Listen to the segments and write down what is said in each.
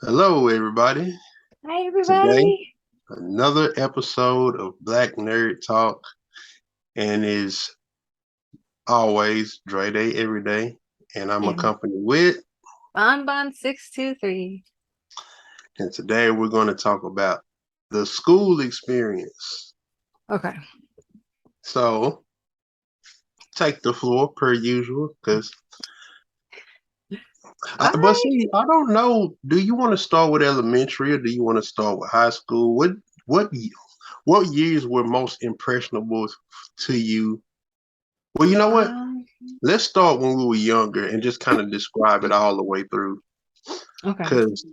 Hello, everybody. Hi, Today, everybody. another episode of Black Nerd Talk, and is always Dre Day every day. And I'm And accompanied with, Bonbon 623. and today we're going to talk about the school experience. Okay. So, take the floor per usual, because, but I see, I don't know. Do you want to start with elementary or do you want to start with high school? What what years were most impressionable to you? Well, you know what? um Let's start when we were younger and just kind of describe it all the way through. okay. Because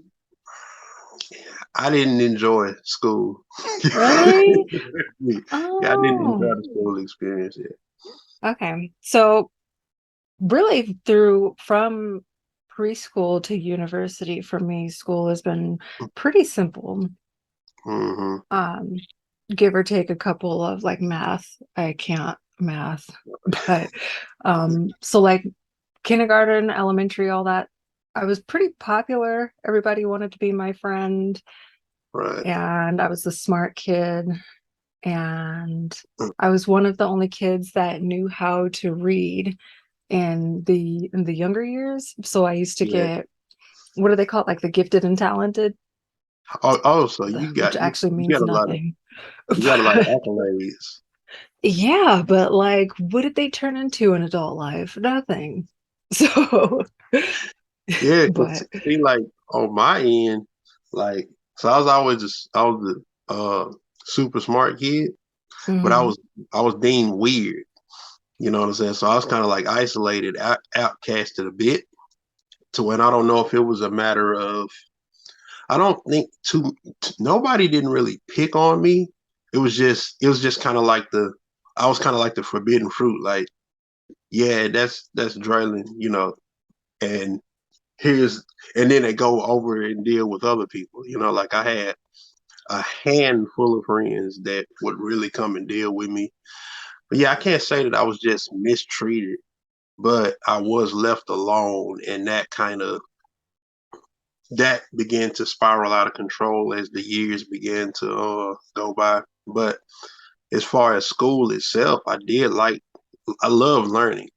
I didn't enjoy school. Really? Yeah, I didn't enjoy Oh, the school experience yet. okay. So really through from preschool to university for me, school has been pretty simple. Hmm. Um, give or take a couple of like math. I can't math, but so like kindergarten, elementary, all that. I was pretty popular. Everybody wanted to be my friend, Right. and I was the smart kid. And I was one of the only kids that knew how to read in the younger years. So I used to Yeah. get, what do they call it? Like the gifted and talented, Oh, so which actually you means got a lot of nothing. accolades. Yeah, but like, what did they turn into in adult life? Nothing. So, Yeah, because but see, like on my end, like so I was the super smart kid, but mhm. I was deemed weird. You know what I'm saying? So I was kind of like isolated, outcasted a bit to when I don't know if it was a matter of I don't think nobody didn't really pick on me. It was just kind of like the I was kind of like the forbidden fruit. Like, yeah, that's Draylen, and here's and then they go over and deal with other people. Like I had a handful of friends that would really come and deal with me. But yeah, I can't say that I was just mistreated, but I was left alone, and that began to spiral out of control as the years began to go by. But as far as school itself, I love learning.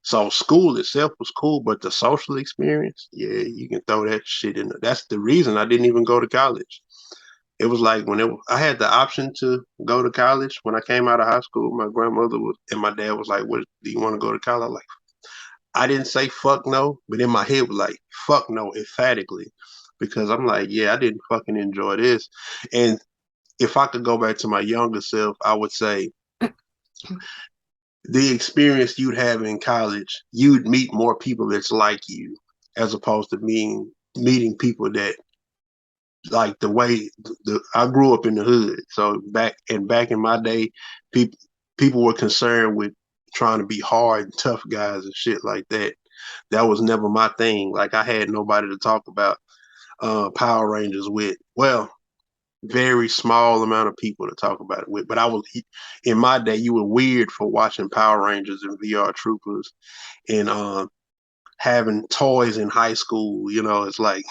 So school itself was cool, but the social experience, yeah, you can throw that shit in. That's the reason I didn't even go to college. It was like I had the option to go to college when I came out of high school. My grandmother was and my dad was like, "What do you want to go to college?" Like, I didn't say fuck no, but in my head was like fuck no emphatically because I'm like, yeah, I didn't fucking enjoy this. And if I could go back to my younger self, I would say the experience you'd have in college, you'd meet more people that's like you as opposed to meeting people that like the way I grew up in the hood. So back in my day, people people were concerned with trying to be hard and tough guys and shit like that. That was never my thing. Like I had nobody to talk about Power Rangers with. Well, very small amount of people to talk about it with. But I was in my day, you were weird for watching Power Rangers and VR Troopers and having toys in high school. It's like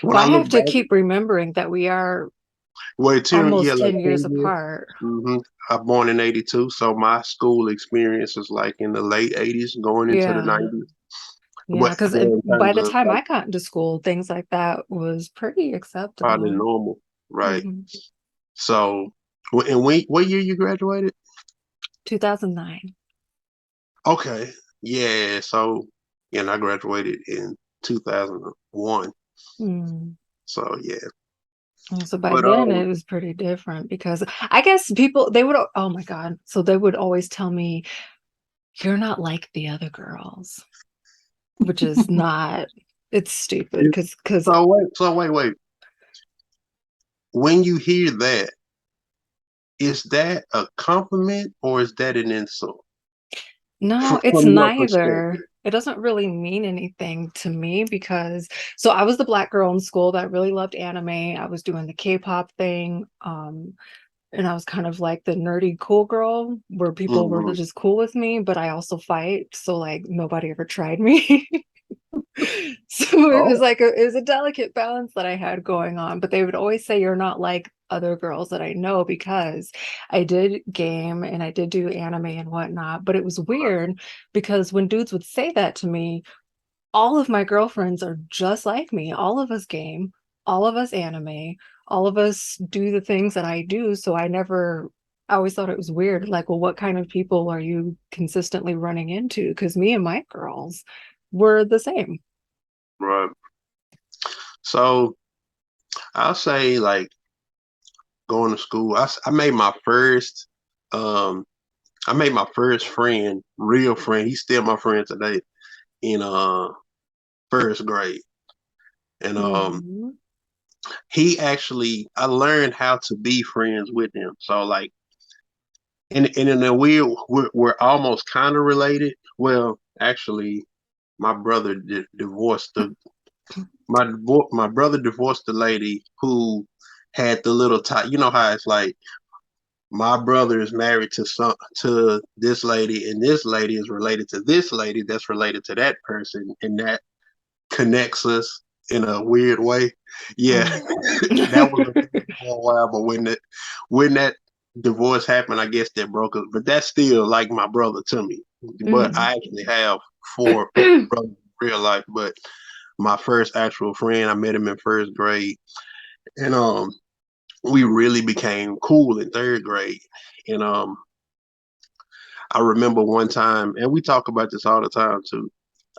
when Well, I I look have to back, keep remembering that we are well, yeah, almost like 10 years 10 years. apart. I'm born in '82, so my school experience is like in the late '80s, going into the Yeah. '90s. Yeah. But Because in by terms the of time like I got into school, things like that was pretty probably acceptable. normal, right? Hmm. So, and what year you graduated? 2009. Okay, yeah. So, yeah, and I graduated in 2001. Mm. So yeah, So back but then it was pretty different because I guess people, they would, oh my God. So they would always tell me, you're not like the other girls, which is not, it's stupid because wait. When you hear that, is that a compliment or is that an insult no, it's from your neither. perspective? It doesn't really mean anything to me because so I was the black girl in school that really loved anime. I was doing the K-pop thing. And I was kind of like the nerdy cool girl where people were Hmm. just cool with me, but I also fight. So like nobody ever tried me. So it was Oh, like it was a delicate balance that I had going on, but they would always say you're not like other girls that I know because I did game and I did do anime and whatnot. But it was weird because when dudes would say that to me, all of my girlfriends are just like me. All of us game, all of us anime, all of us do the things that I do. So I always thought it was weird. Like, well, what kind of people are you consistently running into? Because me and my girls were the same. right. So I'll say like going to school. I made my um I made my first friend, real friend. He's still my friend today in first grade. And Mhm. he actually I learned how to be friends with him. So like and in a weird we're almost kind of related. Well, actually my brother divorced the my brother divorced the lady who had the little tie. You know how it's like my brother is married to this lady, and this lady is related to this lady that's related to that person, and that connects us in a weird way. Yeah, Mm. that was a thing for a while, but when that divorce happened, I guess that broke us. But that's still like my brother to me. But Mhm. I actually have four brothers in real life. But my first actual friend, I met him in first grade, and we really became cool in third grade. And I remember one time, and we talk about this all the time too.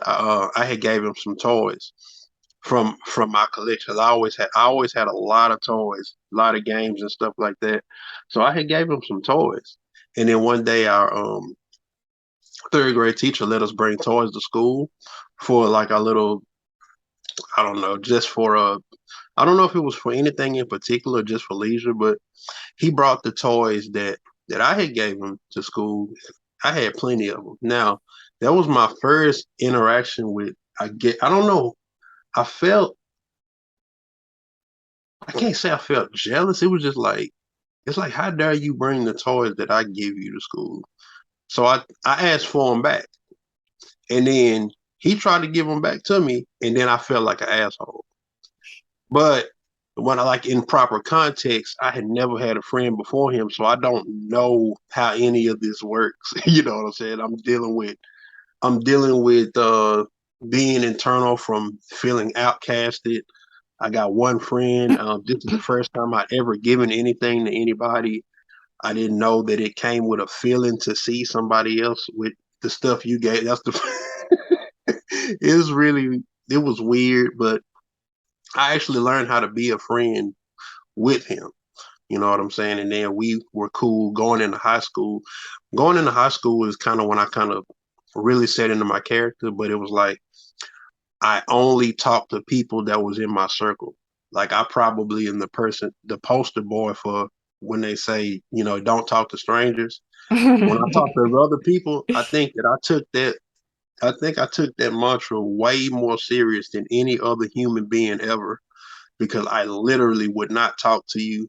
I had gave him some toys from my collection. I always had a lot of toys, a lot of games and stuff like that. So I had gave him some toys, and then one day our third grade teacher let us bring toys to school for like a little, I don't know, just for I don't know if it was for anything in particular, just for leisure, but he brought the toys that I had gave him to school. I had plenty of them. Now, that was my first interaction with I don't know. I felt I can't say I felt jealous. It was just like it's like how dare you bring the toys that I give you to school? So I asked for them back. And then he tried to give them back to me, and then I felt like an asshole. But when I like in proper context, I had never had a friend before him, so I don't know how any of this works. You know what I'm saying? I'm dealing with being internal from feeling outcasted. I got one friend. This is the first time I'd ever given anything to anybody. I didn't know that it came with a feeling to see somebody else with the stuff you gave. That's the it was really it was weird, but I actually learned how to be a friend with him. You know what I'm saying? And then we were cool going into high school. Going into high school is kind of when I kind of really set into my character, but it was like I only talked to people that was in my circle. Like I probably am the poster boy for when they say, you know, don't talk to strangers. When I talk to other people, I think I took that mantra way more serious than any other human being ever because I literally would not talk to you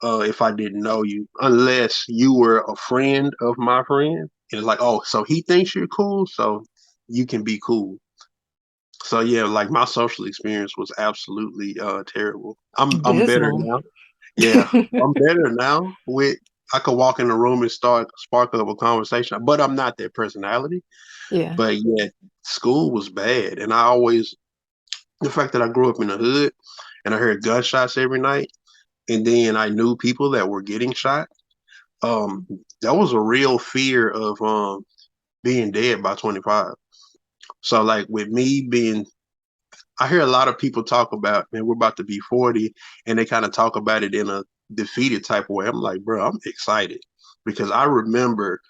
if I didn't know you, unless you were a friend of my friend. And it's like, oh, so he thinks you're cool, so you can be cool. So yeah, like my social experience was absolutely terrible. I'm better Dismal. now. Yeah, I'm better now. With I could walk in the room and start spark up a conversation, but I'm not that personality. Yeah. But yeah, school was bad, and I always the fact that I grew up in the hood and I heard gunshots every night, and then I knew people that were getting shot. Um, that was a real fear of being dead by 25. So like with me being I hear a lot of people talk about, man, we're about to be 40, and they kind of talk about it in a defeated type of way. I'm like, bro, I'm excited because I remember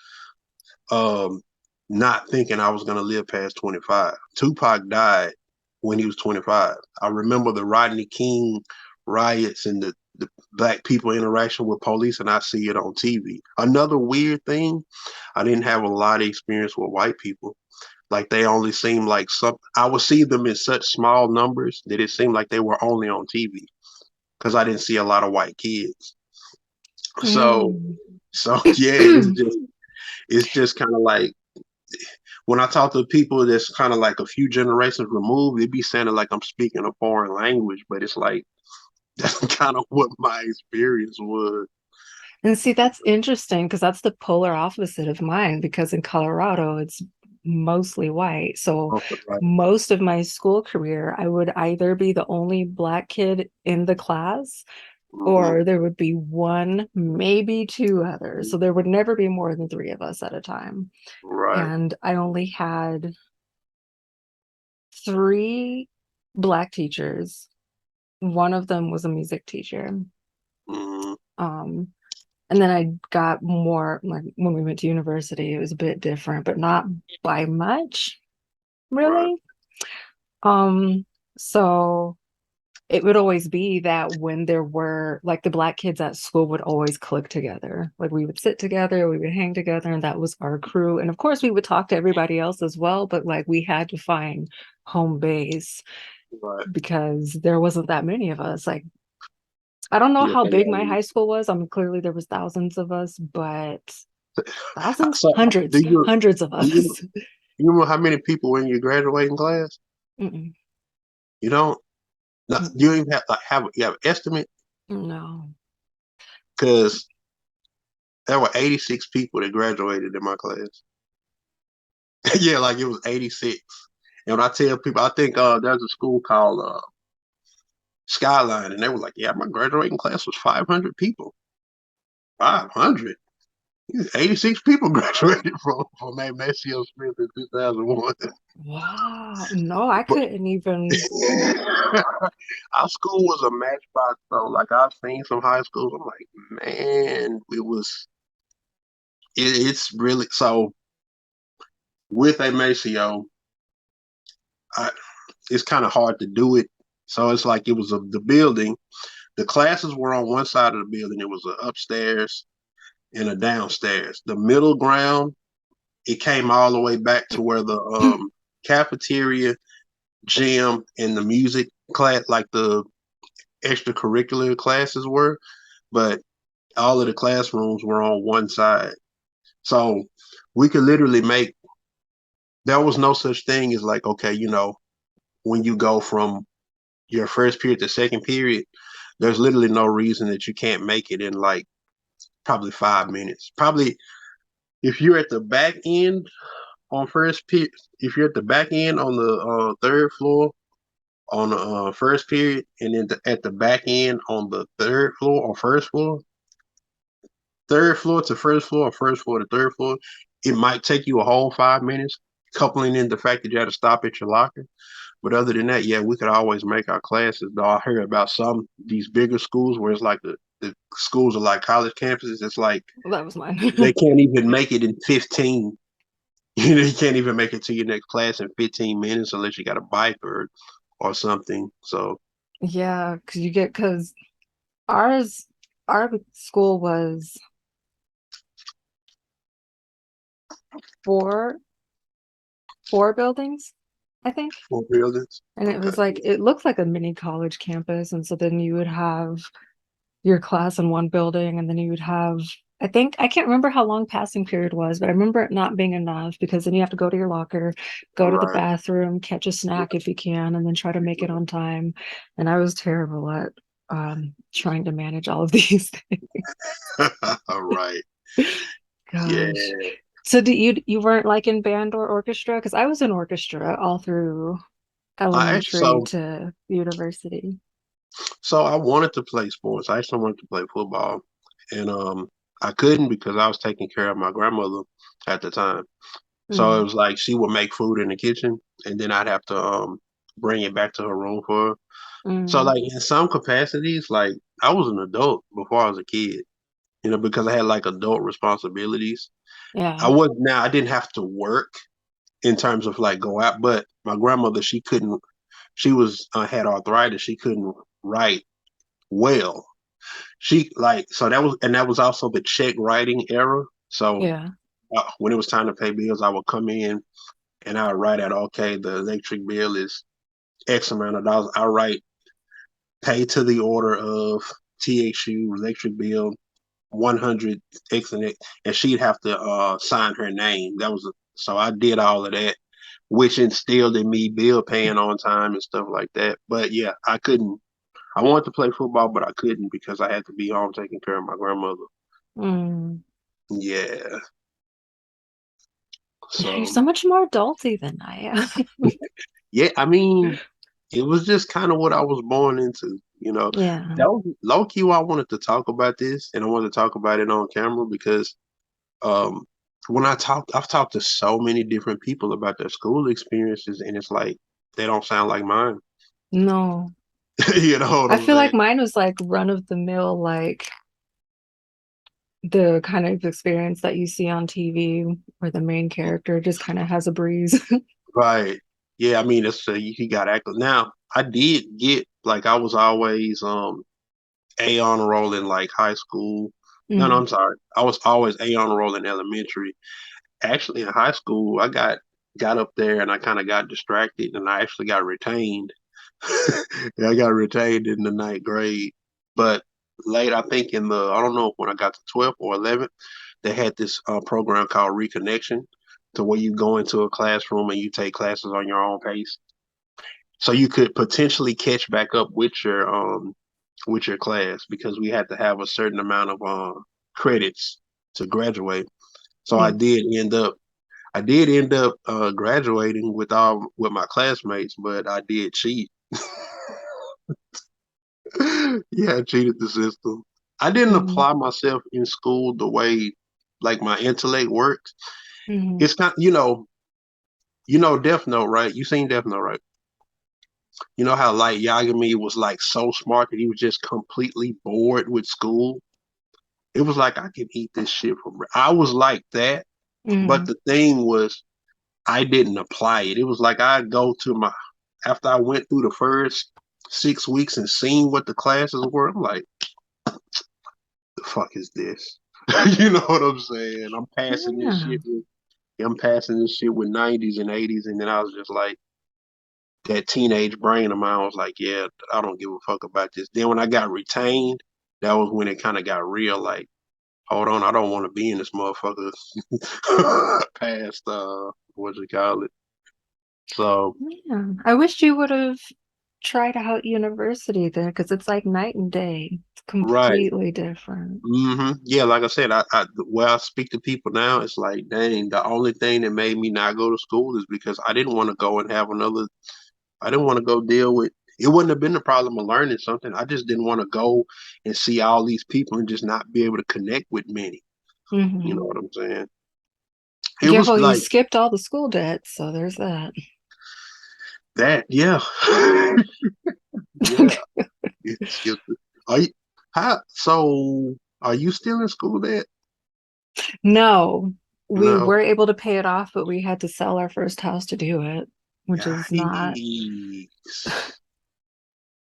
um, not thinking I was gonna live past 25. Tupac died when he was 25. I remember the Rodney King riots and the black people interaction with police, and I see it on TV. Another weird thing, I didn't have a lot of experience with white people. Like they only seem like some. I would see them in such small numbers that it seemed like they were only on TV because I didn't see a lot of white kids. So, Mm. so yeah, it's just kind of like when I talk to people that's kind of like a few generations removed, it be sounding like I'm speaking a foreign language, but it's like that's kind of what my experience was. And see, that's interesting because that's the polar opposite of mine, because in Colorado, it's mostly white. So Okay, right. most of my school career, I would either be the only black kid in the class, Hmm. or there would be one, maybe two others. So there would never be more than three of us at a time. Right. And I only had three black teachers. One of them was a music teacher. Hmm. Um, and then I got more, like when we went to university, it was a bit different, but not by much, Right. really. Um, so it would always be that when there were like the black kids at school would always click together. Like we would sit together, we would hang together, and that was our crew. And of course, we would talk to everybody else as well, but like we had to find home base Right. because there wasn't that many of us. Like I don't know Yeah. how big my high school was. I mean, clearly there was thousands of us, but thousands, So, do hundreds, you hundreds of do you us. you remember how many people were in your graduating class? Mm-mm, You don't. No, you mm-mm, don't even have you have an estimate no. because there were 86 people that graduated in my class. Yeah, like it was 86. And when I tell people, I think there's a school called Skyline, and they were like, "Yeah, my graduating class was 500 people. 500. 86 people graduated from Maceo Smith in 2001." Wow. No, I But couldn't even. our school was a matchbox, though. Like I've seen some high schools, I'm like, man, it's really so with a Maceo, I, it's kind of hard to do it. So it's like it was the building. The classes were on one side of the building. It was an upstairs and a downstairs. The middle ground, it came all the way back to where the cafeteria, gym, and the music class, like the extracurricular classes were. But all of the classrooms were on one side. So we could literally make, there was no such thing as like, okay, when you go from your first period to second period, there's literally no reason that you can't make it in like probably 5 minutes. Probably if you're at the back end on first period, if you're at the back end on the third floor on the first period, and then at the back end on the third floor or first floor, third floor to first floor or first floor to third floor, it might take you a whole 5 minutes, coupling in the fact that you had to stop at your locker. But other than that, yeah, we could always make our classes. Though I heard about some these bigger schools where it's like the schools are like college campuses. It's like That was they mine. can't even make it in 15. You can't even make it to your next class in 15 minutes unless you got a bike or something. So Yeah, because ours, our school was four, four buildings, I think. four buildings. And it Okay. was like, it looked like a mini college campus. And so then you would have your class in one building, and then you would have, I think, I can't remember how long passing period was, but I remember it not being enough because then you have to go to your locker, go to the Right. bathroom, catch a snack if you can, and then try to make it on time. And I was terrible at trying to manage all of these All right. things. Gosh. Yeah. So you weren't like in band or orchestra? Because I was in orchestra all through I actually elementary so to university. so I wanted to play sports. I actually wanted to play football, and I couldn't because I was taking care of my grandmother at the time. So it Mm, was like she would make food in the kitchen, and then I'd have to bring it back to her room for her. So mm, like in some capacities, like I was an adult before I was a kid, because I had like adult responsibilities. yeah. I didn't have to work in terms of like go out, but my grandmother, she couldn't, she was had arthritis, she couldn't write well. She like so that was also the check writing era. So Yeah. when it was time to pay bills, I would come in and I would write out, okay, the electric bill is X amount of dollars. I write pay to the order of TXU electric bill 100 X and X, and she'd have to sign her name. So I did all of that, which instilled in me bill paying on time and stuff like that. But yeah, I couldn't. I wanted to play football, but I couldn't because I had to be home taking care of my grandmother. Mm. Yeah. You're So so much more adulty than I am. yeah, I mean, it was just kind of what I was born into, you know. Yeah. That was low key why I wanted to talk about this, and I wanted to talk about it on camera because um when I've talked to so many different people about their school experiences, and it's like they don't sound like mine. No. You know what I I'm feel saying? like mine was like run of the mill, like the kind of experience that you see on TV where the main character just kind of has a breeze. Right. Yeah, I mean, it's you got active. Now, I did get like I was always A honor roll in like high school. No, Mm. I'm sorry. I was always A honor roll in elementary. Actually, in high school, I got up there and I kind of got distracted and I actually got retained. Yeah, I got retained in the ninth grade. But late, I think I don't know when I got to 12th or 11th, they had this program called Reconnection to where you go into a classroom and you take classes on your own pace. So you could potentially catch back up with your class because we had to have a certain amount of credits to graduate. So Yeah. I did end up graduating with my classmates, but I did cheat. Yeah, I cheated the system. I didn't Mm. apply myself in school the way like my intellect works. Mm. It's not, Death Note, right? You seen Death Note, right? You know how like Yagami was like so smart that he was just completely bored with school. It was like I can eat this shit I was like that, but Mm. the thing was I didn't apply it. It was like I go to my after I went through the first 6 weeks and seen what the classes were. I'm like, the fuck is this? You know what I'm saying? Yeah. I'm passing this shit with 90s and 80s, and then I was just like, that teenage brain of mine was like, yeah, I don't give a fuck about this. Then when I got retained, that was when it kind of got real. Like, hold on, I don't want to be in this motherfucker past what you call it. So Yeah. I wish you would have tried out university there because it's like night and day. It's right. completely different. Yeah, like I said, where I speak to people now, it's like, dang, the only thing that made me not go to school is because I didn't want to go and have another. I didn't want to go deal with. It wouldn't have been the problem of learning something. I just didn't want to go and see all these people and just not be able to connect with many. You know Hmm. what I'm saying? It Yeah, was well, you like skipped all the school debt, so there's that. that. Yeah, yeah. It's just, are you? How? So, are you still in school? That No, we no. were able to pay it off, but we had to sell our first house to do it, which is not. Yikes.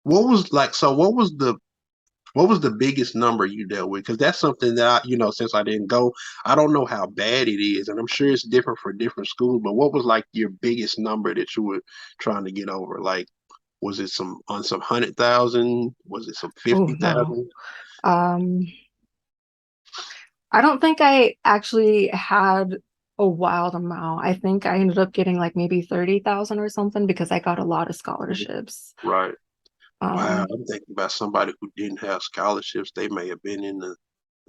What was like? So, what was the biggest number you dealt with? Because that's something that since I didn't go, I don't know how bad it is, and I'm sure it's different for different schools. But what was like your biggest number that you were trying to get over? Like, was it some 100,000? Was it some Oh fifty no. thousand? Um, I don't think I actually had a wild amount. I think I ended up getting like maybe 30,000 or something because I got a lot of scholarships. Right. Wow. Um, I'm thinking about somebody who didn't have scholarships. They may have been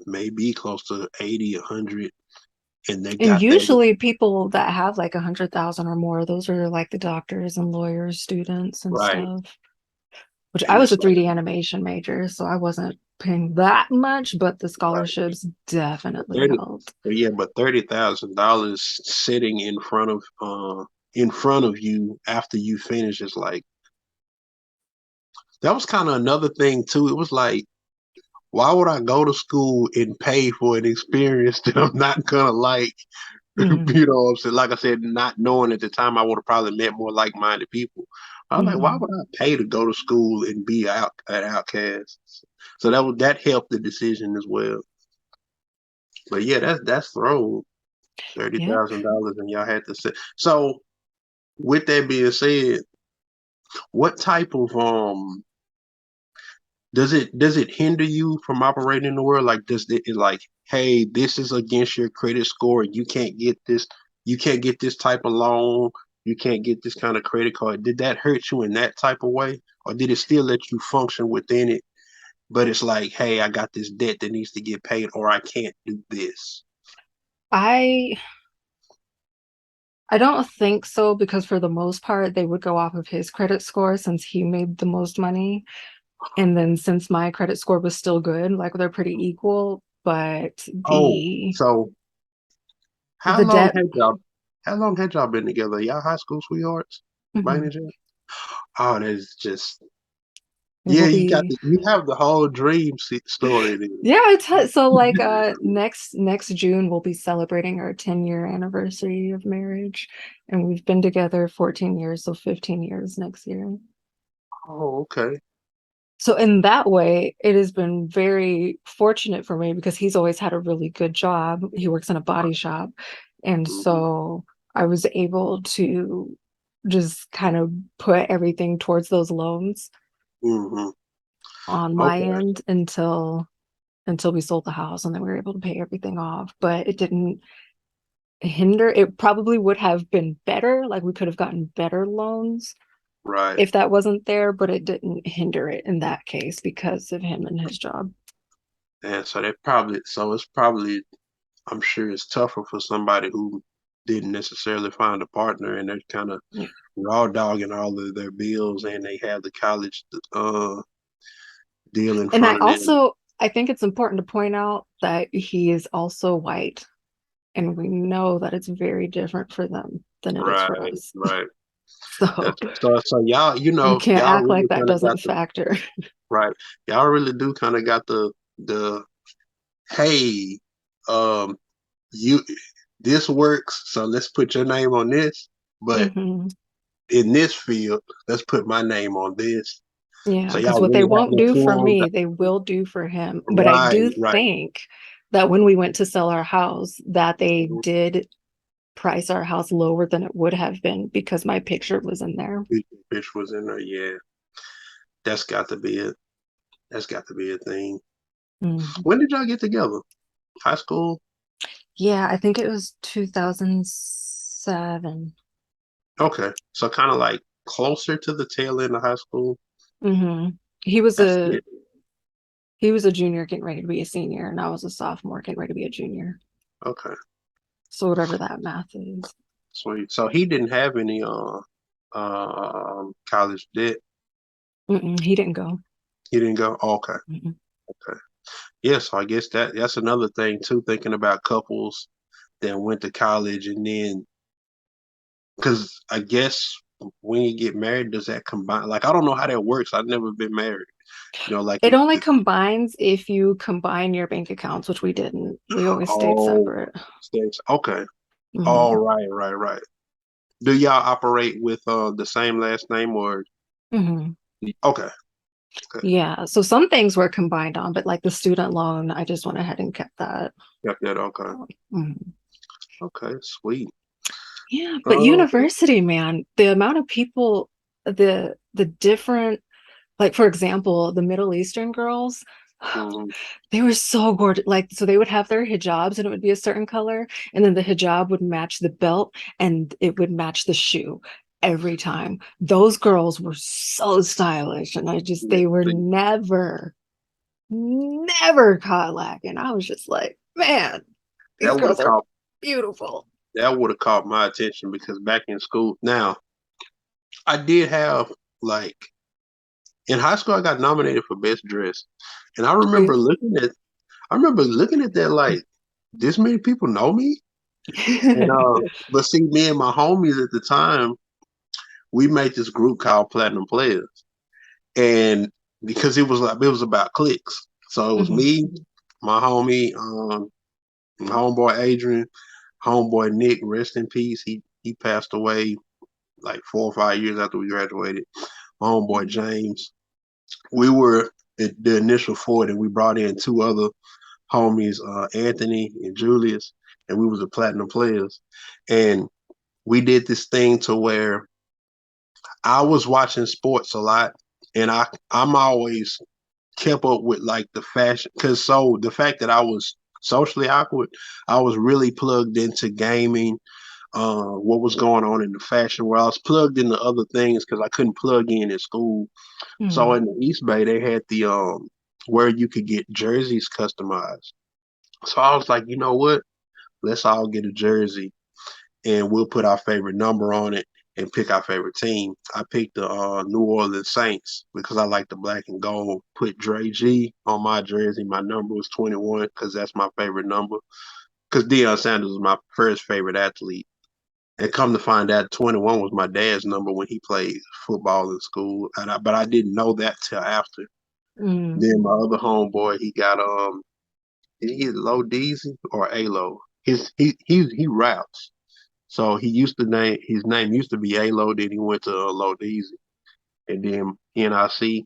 maybe close to 80, 100, and they and got that. usually people that have like 100,000 or more, those are like the doctors and lawyers, students and Right. stuff. Which I And was it's a like 3D animation major, so I wasn't paying that much, but the right. scholarships definitely 30, helped. but yeah, but $30,000 sitting in front of you after you finish is like that was kind of another thing too. It was like, why would I go to school and pay for an experience that I'm not gonna like? Mm-hmm. You know what I'm saying? Like I said, not knowing at the time I would have probably met more like-minded people. I was like, why Mm-hmm. would I pay to go to school and be out an outcast? So that helped the decision as well. But yeah, that's throw thirty Yep. thousand dollars, and y'all had to say. So with that being said, what type of does it hinder you from operating in the world? Like does it like, hey, this is against your credit score, you can't get this. you can't get this type of loan, you can't get this kind of credit card. Did that hurt you in that type of way? Or did it still let you function within it? But it's like, hey, I got this debt that needs to get paid, or I can't do this. I I don't think so because for the most part they would go off of his credit score since he made the most money. And then since my credit score was still good, like they're pretty equal, but Oh, the so how the long debt had y'all how long had y'all been together? Y'all high school sweethearts? By mhm, any chance? Oh, that's just it yeah, will be you have the whole dream story there. yeah, so like next June we'll be celebrating our 10-year anniversary of marriage and we've been together 14 years, so 15 years next year. Oh, okay. So in that way, it has been very fortunate for me because he's always had a really good job. He works in a body shop. And Hmm. so I was able to just kind of put everything towards those loans Hmm. on my Okay. end until we sold the house and then we were able to pay everything off. But it didn't hinder. It probably would have been better. Like we could have gotten better loans Right. if that wasn't there, but it didn't hinder it in that case because of him and his job. And so they probably so it's probably I'm sure it's tougher for somebody who didn't necessarily find a partner and they're kind of Yeah. raw dogging all of their bills and they have the college deal in And front of them. I think it's important to point out that he is also white, and we know that it's very different for them than it is for Right, us. right. So That's so y'all, you can't y'all act really like that kind of got doesn't factor. right. Y'all really do kind of got the hey, um, you this works, so let's put your name on this. But Hmm. in this field, let's put my name on this. Yeah, So because y'all what they really have won't do for influence. me, they will do for him. But I Right, do right. think that when we went to sell our house, that they did price our house lower than it would have been because my picture was in there. Bitch was in there. Yeah, that's got to be it. That's got to be a thing. Mhm. When did y'all get together? High school? Yeah, I think it was 2007. Okay. So kind of like closer to the tail end of high school. Hmm. He was That's a it. he was a junior getting ready to be a senior, and I was a sophomore getting ready to be a junior. Okay. So whatever that math is. Sweet. So he didn't have any college debt. Mm-mm, he didn't go. He didn't go. Oh, okay. Mm-mm. Okay. Yeah, so I guess that's another thing too, thinking about couples that went to college and then because I guess when you get married, does that combine? Like I don't know how that works. I've never been married. Like It if only combines if you combine your bank accounts, which we didn't. We always stayed oh separate. states. Okay. All Hmm. right, right, right. Do y'all operate with the same last name or Hmm. okay, okay. Yeah. So some things were combined on, but like the student loan, I just went ahead and kept that. Got that okay. Mhm. Okay, sweet. Yeah, but Uh, university, man, the amount of people, the different, like for example, the Middle Eastern girls, mhm. they were so gorgeous. Like, so they would have their hijabs and it would be a certain color, and then the hijab would match the belt and it would match the shoe every time. Those girls were so stylish, and Yeah, they were see, never caught lacking. I was just like, man, these that would girls have are caught beautiful. my attention because back in school, now I did have like in high school I got nominated for best dress, and I remember looking at that like this many people know me, and but see me and my homies at the time we made this group called Platinum Players, and because it was about clicks, so it was Mhm. me, my homie, my homeboy Adrian, homeboy Nick, rest in peace. He passed away like 4 or 5 years after we graduated. My homeboy James. We were the initial four, and we brought in two other homies, Anthony and Julius, and we was the Platinum Players. And we did this thing to where I was watching sports a lot, and I'm always kept up with like the fashion because so the fact that I was socially awkward, I was really plugged into gaming. what was going on in the fashion world. I was plugged into other things because I couldn't plug in at school. So Mm. in the East Bay, they had the where you could get jerseys customized. So I was like, you know what? Let's all get a jersey and we'll put our favorite number on it and pick our favorite team. I picked the New Orleans Saints because I like the black and gold. Put Dre G on my jersey. My number was 21 because that's my favorite number. Because Deion Sanders was my first favorite athlete. And come to find out, 21 was my dad's number when he played football in school. But I didn't know that till after. Mm. Then my other homeboy, he got did he get Low Deezy or A-Lo? He raps. So he used to name his name used to be A-Lo, then he went to Low Deezy. And then NIC,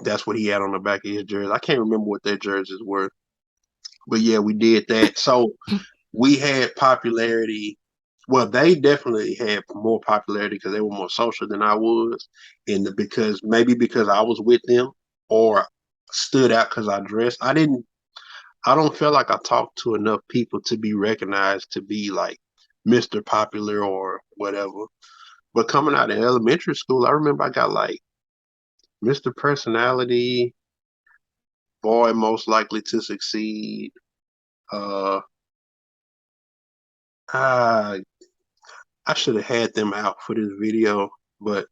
that's what he had on the back of his jersey. I can't remember what their jerseys were. But yeah, we did that. So we had popularity. Well, they definitely had more popularity because they were more social than I was, and because I was with them or stood out because I dressed. I didn't. I don't feel like I talked to enough people to be recognized to be like Mr. Popular or whatever. But coming out of elementary school, I remember I got like Mr. Personality, Boy Most Likely to Succeed. Uh, I I should have had them out for this video, but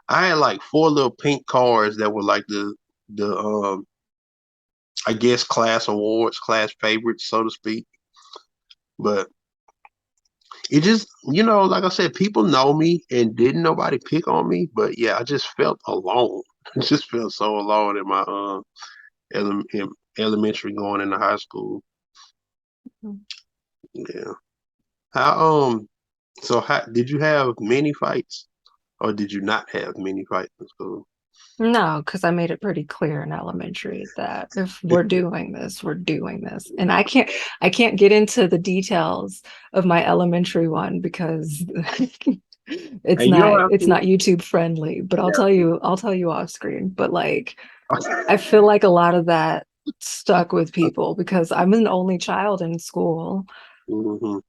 I had like four little pink cards that were like the I guess class awards, class favorites, so to speak. But it just like I said, people know me and didn't nobody pick on me. But yeah, I just felt alone. I just felt so alone in my in elementary going into high school. Yeah. How how did you have many fights or did you not have many fights in school? No, because I made it pretty clear in elementary that if we're doing this, we're doing this. And I can't get into the details of my elementary one because it's And you don't not have it's to. not YouTube friendly, but Yeah. I'll tell you off screen. But like I feel like a lot of that stuck with people because I'm an only child in school. Hmm.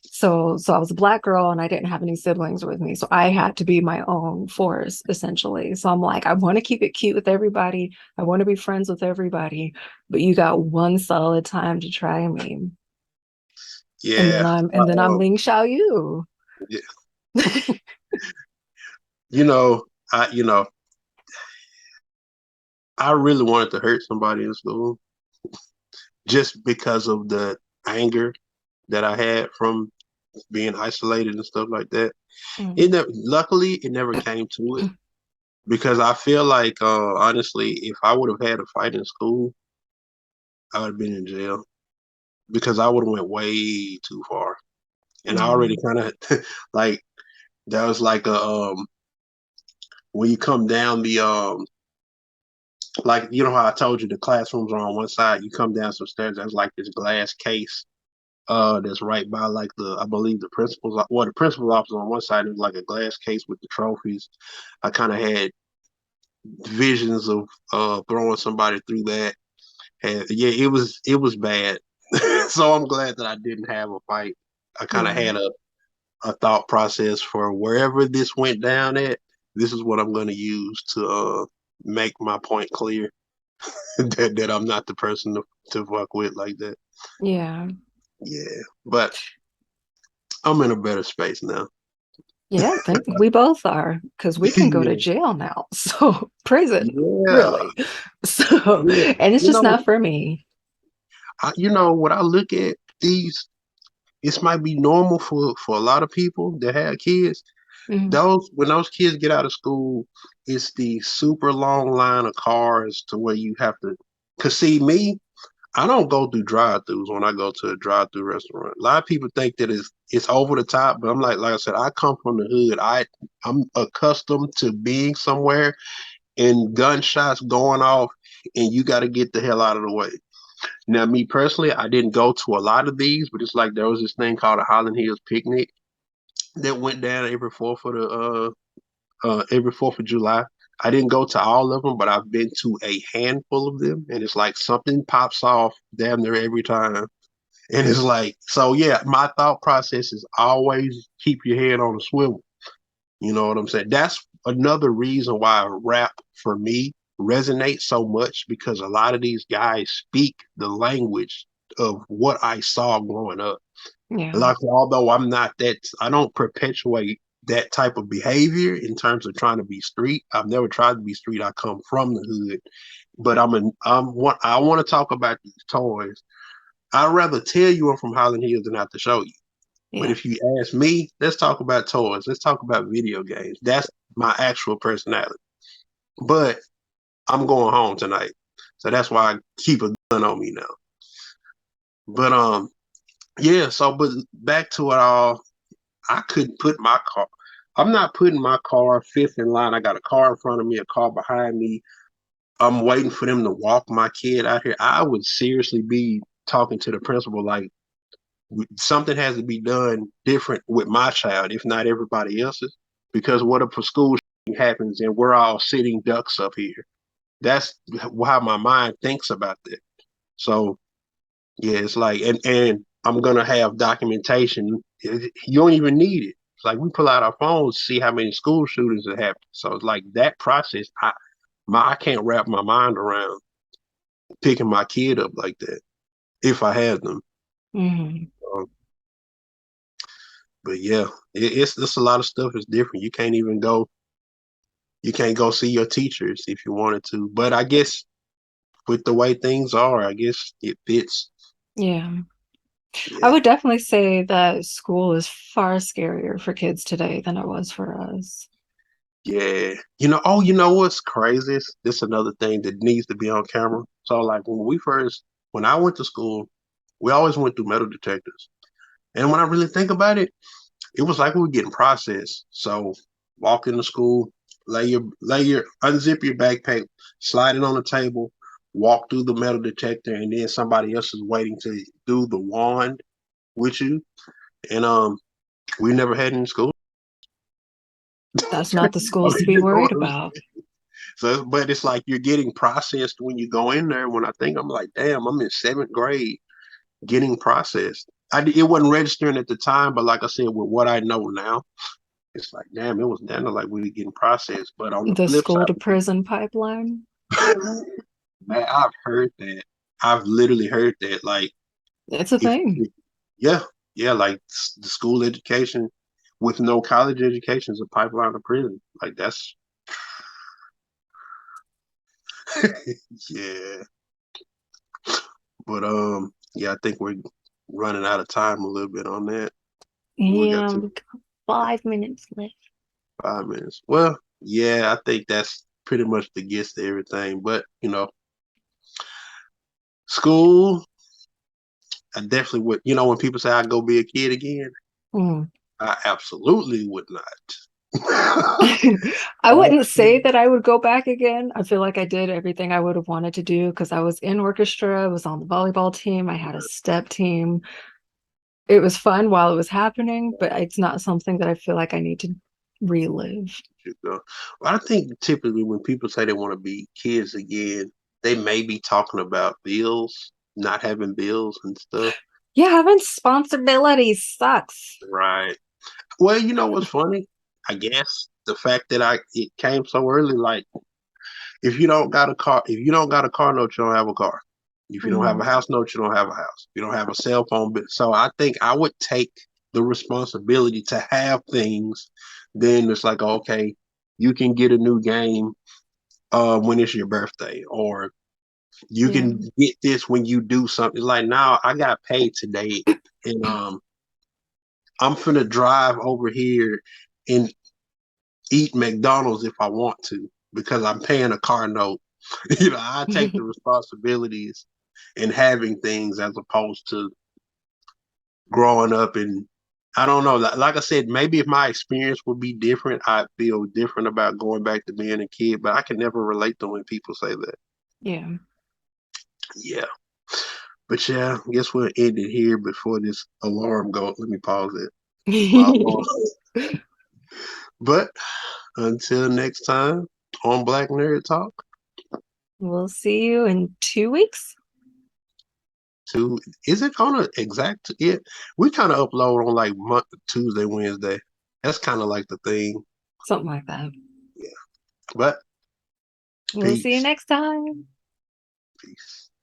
So I was a black girl and I didn't have any siblings with me. So I had to be my own force essentially. So I'm like, I want to keep it cute with everybody. I want to be friends with everybody, but you got one solid time to try me. Yeah. And then I'm Ling Xiaoyu. Yeah. You know, I you know, I really wanted to hurt somebody in school just because of the anger that I had from being isolated and stuff like that. Mm. Luckily it never came to it because I feel like honestly, if I would have had a fight in school, I would have been in jail because I would have went way too far. And I Yeah. already kind of like that was like a when you come down the like how I told you the classrooms are on one side, you come down some stairs, there's like this glass case that's right by like the I believe the principal's office on one side is like a glass case with the trophies. I kind of had visions of throwing somebody through that. And yeah, it was bad. So I'm glad that I didn't have a fight. I kind of Yeah. had a thought process for wherever this went down at. This is what I'm going to use to make my point clear that I'm not the person to fuck with like that. Yeah. Yeah, but I'm in a better space now. Yeah, then we both are because we can go to Yeah, jail now. So prison, yeah, really. So, yeah. and it's You just know, not for me. when I look at these, this might be normal for a lot of people that have kids. Mhm. When those kids get out of school, it's the super long line of cars to where you have to. Cause see me, I don't go through drive-throughs when I go to a drive-through restaurant. A lot of people think that it's over the top, but I'm like I said, I come from the hood. I'm accustomed to being somewhere and gunshots going off, and you got to get the hell out of the way. Now, me personally, I didn't go to a lot of these, but it's like there was this thing called a Highland Hills picnic that went down every 4th of July. I didn't go to all of them, but I've been to a handful of them, and it's like something pops off damn near every time. And it's like, so yeah, my thought process is always keep your head on a swivel. You know what I'm saying? That's another reason why rap for me resonates so much because a lot of these guys speak the language of what I saw growing up. Yeah. Like, although I'm not that, I don't perpetuate that type of behavior in terms of trying to be street. I've never tried to be street. I come from the hood, but I want to talk about these toys. I'd rather tell you I'm from Highland Hills than have to show you. But Yeah. if you ask me, let's talk about toys. Let's talk about video games. That's my actual personality. But I'm going home tonight. So that's why I keep a gun on me now. But yeah, so but back to it all, I couldn't put my car. I'm not putting my car fifth in line. I got a car in front of me, a car behind me. I'm waiting for them to walk my kid out here. I would seriously be talking to the principal like something has to be done different with my child, if not everybody else's. Because what if a school shooting happens and we're all sitting ducks up here? That's how my mind thinks about that. So yeah, it's like, and I'm gonna have documentation. You don't even need it. It's like we pull out our phones, see how many school shootings have happened. So it's like that process. I can't wrap my mind around picking my kid up like that if I had them. Hmm. Um, but yeah, it's a lot of stuff is different. You can't go see your teachers if you wanted to. But I guess with the way things are, I guess it fits. Yeah. I Yeah. would definitely say that school is far scarier for kids today than it was for us. Yeah. You know what's crazy? This another thing that needs to be on camera. So like when I went to school, we always went through metal detectors. And when I really think about it, it was like we were getting processed. So walk into school, unzip your backpack, slide it on the table, walk through the metal detector, and then somebody else is waiting to do the wand with you. And we never had it in school. That's not the schools to be worried about. So, but it's like you're getting processed when you go in there. When I think I'm like, damn, I'm in seventh grade getting processed. It wasn't registering at the time, but like I said, with what I know now, it's like, damn, it was down to like we were getting processed. But on the The flip school to side, prison pipeline. man, I've heard that. I've literally heard that. Like, It's a thing. yeah, yeah, like the school education with no college education is a pipeline to prison. Like that's, yeah. But yeah, I think we're running out of time a little bit on that. We got Yeah, to we got 5 minutes left. 5 minutes. Well, yeah, I think that's pretty much the gist of everything. But school, I definitely would. When people say I'd go be a kid again, Mm. I absolutely would not. I wouldn't say that I would go back again. I feel like I did everything I would have wanted to do because I was in orchestra, I was on the volleyball team, I had a step team. It was fun while it was happening, but it's not something that I feel like I need to relive. Well, I think typically when people say they want to be kids again, they may be talking about bills, not having bills and stuff. Yeah, having responsibilities sucks. Right. Well, you know what's funny? I guess the fact that it came so early, like if you don't got a car note, you don't have a car. If you don't have a Mhm. house note, you don't have a house. If you don't have a cell phone bill. So I think I would take the responsibility to have things. Then it's like, okay, you can get a new game when it's your birthday, or you Yeah. can get this when you do something. Like now, I got paid today, and I'm finna drive over here and eat McDonald's if I want to because I'm paying a car note. I take the responsibilities and having things as opposed to growing up and I don't know. Like I said, maybe if my experience would be different, I'd feel different about going back to being a kid. But I can never relate to when people say that. Yeah. Yeah, but yeah, I guess we'll end it here before this alarm goes. Let me pause it. My alarm. But until next time on Black Nerd Talk. We'll see you in 2 weeks. Two. Is it on a exact? Yeah, we kind of upload on like Tuesday, Wednesday. That's kind of like the thing. Something like that. Yeah. But We'll see you peace. next time. Peace.